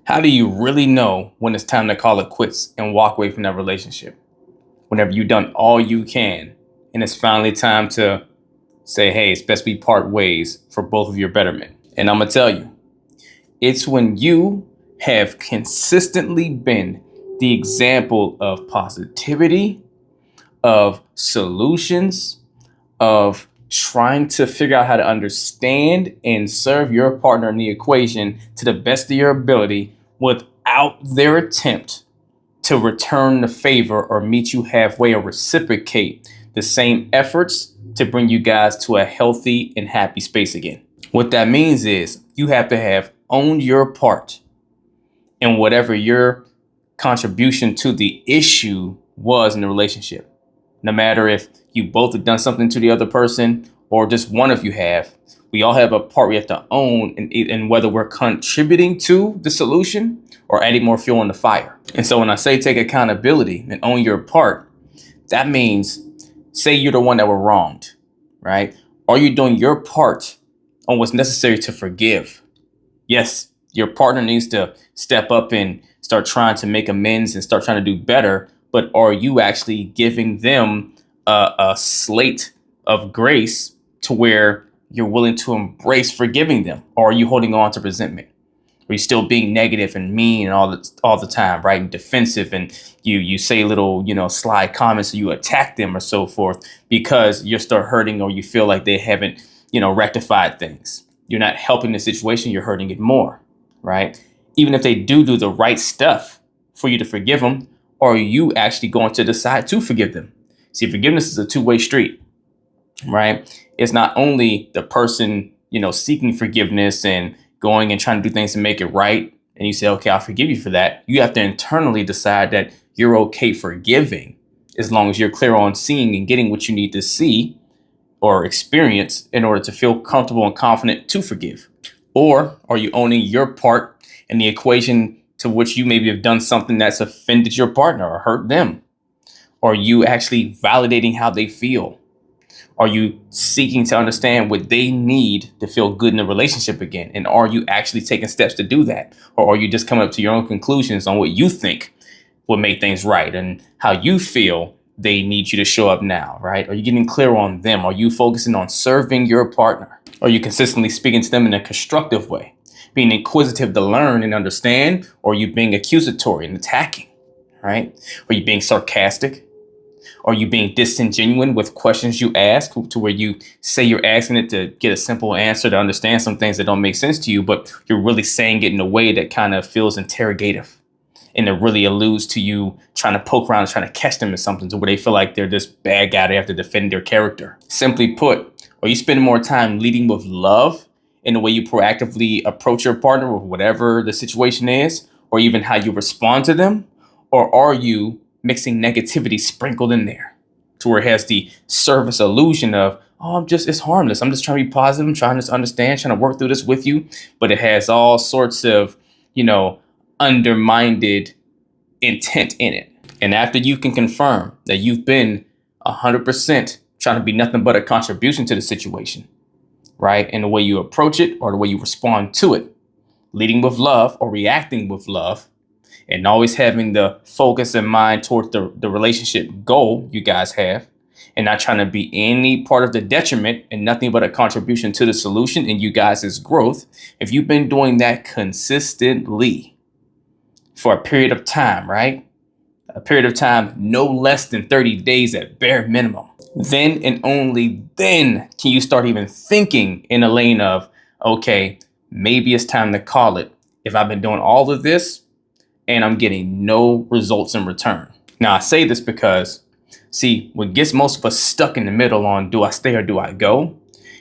How do you really know when it's time to call it quits and walk away from that relationship? Whenever you've done all you can and it's finally time to say, hey, it's best we part ways for both of your betterment. And I'm going to tell you, it's when you have consistently been the example of positivity, of solutions, of trying to figure out how to understand and serve your partner in the equation to the best of your ability without their attempt to return the favor or meet you halfway or reciprocate the same efforts to bring you guys to a healthy and happy space again. What that means is you have to have owned your part in whatever your contribution to the issue was in the relationship. No matter if you both have done something to the other person or just one of you have, we all have a part we have to own in whether we're contributing to the solution or adding more fuel on the fire. And so when I say take accountability and own your part, that means say you're the one that were wronged, right? Are you doing your part on what's necessary to forgive? Yes, your partner needs to step up and start trying to make amends and start trying to do better. But are you actually giving them a slate of grace to where you're willing to embrace forgiving them? Or are you holding on to resentment? Are you still being negative and mean and all the time, right? And defensive, and you say little, sly comments, or you attack them or so forth because you're still hurting or you feel like they haven't, rectified things. You're not helping the situation, you're hurting it more, right? Even if they do the right stuff for you to forgive them, or are you actually going to decide to forgive them? See, forgiveness is a two-way street, right? It's not only the person, seeking forgiveness and going and trying to do things to make it right. And you say, okay, I'll forgive you for that. You have to internally decide that you're okay forgiving as long as you're clear on seeing and getting what you need to see or experience in order to feel comfortable and confident to forgive. Or are you owning your part in the equation to which you maybe have done something that's offended your partner or hurt them? Are you actually validating how they feel? Are you seeking to understand what they need to feel good in the relationship again? And are you actually taking steps to do that? Or are you just coming up to your own conclusions on what you think will make things right and how you feel they need you to show up now, right? Are you getting clear on them? Are you focusing on serving your partner? Are you consistently speaking to them in a constructive way, being inquisitive to learn and understand? Or are you being accusatory and attacking, right? Are you being sarcastic? Are you being disingenuous with questions you ask to where you say you're asking it to get a simple answer to understand some things that don't make sense to you, but you're really saying it in a way that kind of feels interrogative and it really alludes to you trying to poke around and trying to catch them in something to where they feel like they're this bad guy. They have to defend their character. Simply put, are you spending more time leading with love in the way you proactively approach your partner with whatever the situation is, or even how you respond to them? Or are you mixing negativity sprinkled in there to where it has the surface illusion of, oh, it's harmless. I'm just trying to be positive. I'm trying to understand, trying to work through this with you. But it has all sorts of, undermined intent in it. And after you can confirm that you've been 100% trying to be nothing but a contribution to the situation, right? And the way you approach it or the way you respond to it, leading with love or reacting with love, and always having the focus in mind towards the relationship goal you guys have, and not trying to be any part of the detriment and nothing but a contribution to the solution and you guys' growth. If you've been doing that consistently for a period of time, right? A period of time no less than 30 days at bare minimum, then and only then can you start even thinking in a lane of, okay, maybe it's time to call it if I've been doing all of this and I'm getting no results in return. Now, I say this because, see, what gets most of us stuck in the middle on do I stay or do I go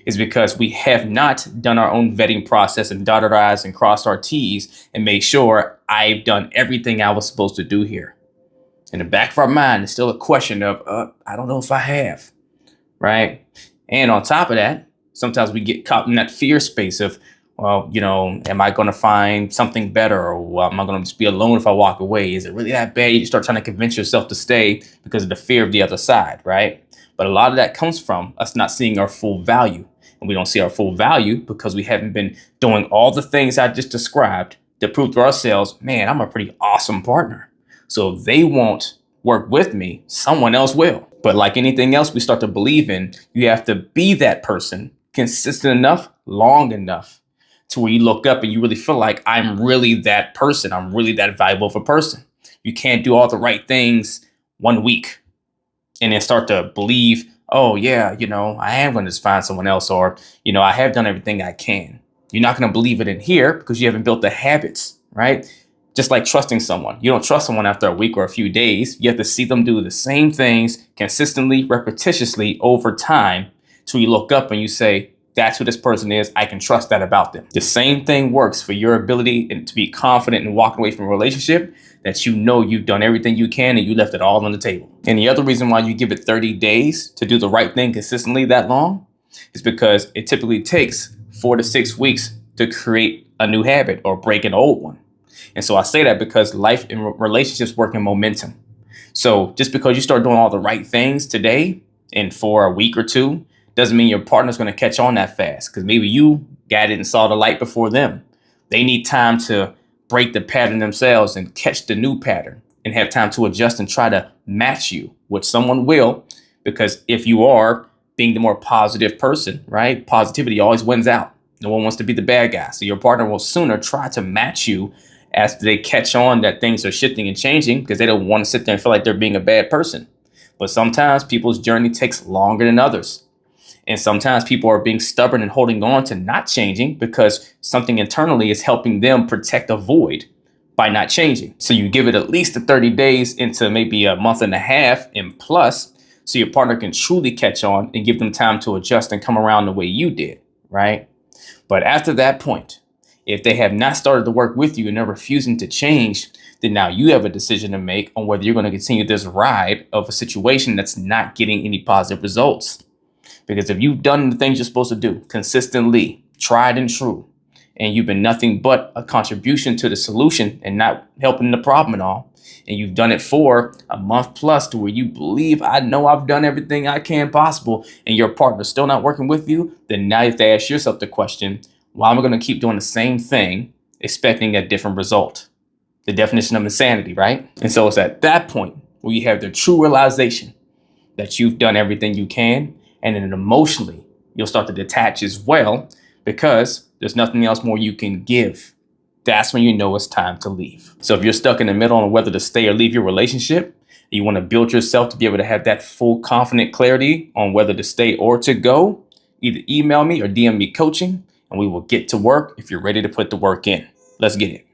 is because we have not done our own vetting process and dotted our I's and crossed our T's and made sure I've done everything I was supposed to do here. In the back of our mind, it's still a question of, I don't know if I have, right? And on top of that, sometimes we get caught in that fear space of, well, am I going to find something better, or am I going to just be alone if I walk away? Is it really that bad? You start trying to convince yourself to stay because of the fear of the other side, right? But a lot of that comes from us not seeing our full value. And we don't see our full value because we haven't been doing all the things I just described to prove to ourselves, man, I'm a pretty awesome partner. So if they won't work with me, someone else will. But like anything else we start to believe in, you have to be that person consistent enough, long enough to where you look up and you really feel like I'm really that person. I'm really that valuable of a person. You can't do all the right things one week and then start to believe, oh yeah, I am going to find someone else, or, I have done everything I can. You're not going to believe it in here because you haven't built the habits, right? Just like trusting someone. You don't trust someone after a week or a few days. You have to see them do the same things consistently, repetitiously over time till you look up and you say, that's who this person is. I can trust that about them. The same thing works for your ability to be confident in walking away from a relationship that you've done everything you can and you left it all on the table. And the other reason why you give it 30 days to do the right thing consistently that long is because it typically takes 4 to 6 weeks to create a new habit or break an old one. And so I say that because life and relationships work in momentum. So just because you start doing all the right things today and for a week or two doesn't mean your partner's going to catch on that fast, because maybe you got it and saw the light before them. They need time to break the pattern themselves and catch the new pattern and have time to adjust and try to match you, which someone will, because if you are being the more positive person, right? Positivity always wins out. No one wants to be the bad guy. So your partner will sooner try to match you as they catch on that things are shifting and changing, because they don't want to sit there and feel like they're being a bad person. But sometimes people's journey takes longer than others. And sometimes people are being stubborn and holding on to not changing because something internally is helping them protect a void by not changing. So you give it at least 30 days into maybe a month and a half and plus, so your partner can truly catch on and give them time to adjust and come around the way you did, right? But after that point, if they have not started to work with you and they're refusing to change, then now you have a decision to make on whether you're going to continue this ride of a situation that's not getting any positive results. Because if you've done the things you're supposed to do consistently, tried and true, and you've been nothing but a contribution to the solution and not helping the problem at all, and you've done it for a month plus to where you believe, I know I've done everything I can possible, and your partner's still not working with you, then now you have to ask yourself the question, why am I going to keep doing the same thing, expecting a different result? The definition of insanity, right? And so it's at that point where you have the true realization that you've done everything you can. And then emotionally, you'll start to detach as well, because there's nothing else more you can give. That's when you know it's time to leave. So if you're stuck in the middle on whether to stay or leave your relationship, you want to build yourself to be able to have that full confident clarity on whether to stay or to go, either email me or DM me coaching, and we will get to work if you're ready to put the work in. Let's get it.